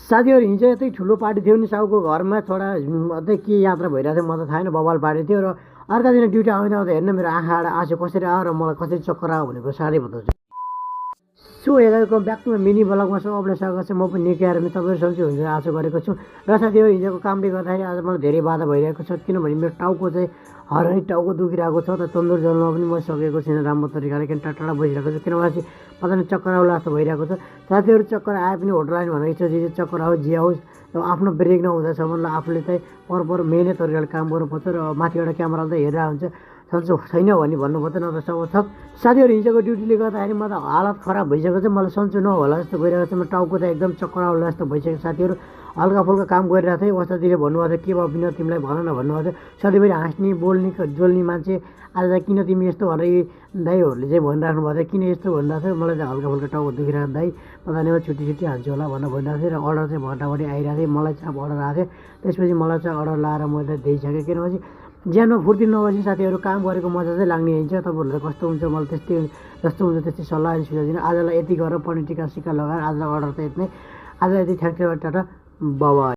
साथीहरू हिजो यतै ठुलो पार्टी थियो नि साउको घरमा छोडा अझै के यात्रा भइरहेको थियो म त थाहा छैन बवाल पार्टी थियो र अर्का दिन ड्युटी आउँदा आउँदा हेर्न मेरो आँखा आँसु कसरी आयो र मलाई कसरी चक्कर आयो भनेको साह्रै बताउँछु। सो हेरेको ब्याक टु मिनी ब्लगमा सबैलाई स्वागत छ। म पनि निकै आएर तपाईँहरू सन्चै हुन्छ आशा गरेको छु। र साथीहरू हिजोको कामले गर्दाखेरि आज मलाई धेरै बाधा भइरहेको छ किनभने मेरो टाउको चाहिँ हरै टाउको दुखिरहेको छ। त तन्दुर जल्न पनि म सकेको छैन राम्रो तरिकाले किन टाढा बसिरहेको छु किनभने चाहिँ पता नै चक्कर आउला जस्तो भइरहेको छ। साथीहरू चक्कर आए पनि होटल लाइन भनेको इच्छा जे चक्कर आओस् जे आओस् आफ्नो ब्रेक नहुँदासम्मलाई आफूले चाहिँ पर मेहनत तरिकाले काम गर्नुपर्छ र माथिबाट क्यामेराले त हेरेर हुन्छ सन्चो छैन भने भन्नुपर्छ नत्र सब छ। साथीहरू हिजोको ड्युटीले गर्दाखेरि म त हालत खराब भइसकेको छ। मलाई सन्चो नहोला जस्तो गइरहेको छ। म टाउको त एकदम चक्कर आउला जस्तो भइसक्यो। साथीहरू हल्का फुल्का काम गरिरहेको थिएँ अवस्थातिर भन्नुभएको थियो के भयो विनोद तिमीलाई भन न भन्नुभएको थियो। सधैँभरि हाँस्ने बोल्ने जोल्ने मान्छे आज किन तिमी यस्तो भनेर दाईहरूले चाहिँ भनिराख्नु भएको थियो किन यस्तो भनिरहेको थियो। मलाई चाहिँ हल्का फुल्का टाउको दुखिरहेको दाई पता नै म छुट्टी हान्छु होला भनेर भनिरहेको थिएँ र अर्डर चाहिँ भटाभटी आइरहेको थियो। मलाई चाहिँ अब अर्डर आएको थियो त्यसपछि मलाई चाहिँ अर्डर लाएर मैले दिइसकेँ किनभने ज्यानमा फुर्ती नभएपछि साथीहरू काम गरेको मजा चाहिँ लाग्ने हुन्छ। तपाईँहरूलाई कस्तो हुन्छ मलाई त्यस्तै जस्तो हुन्छ त्यस्तै सल्लाह अनि सुझाव दिनु। आजलाई यति गरेर पनिर टिका सिक्का लगाएर आजलाई अर्डर त यति नै। आजलाई यति थ्याङ्क यू टाटा बाबा।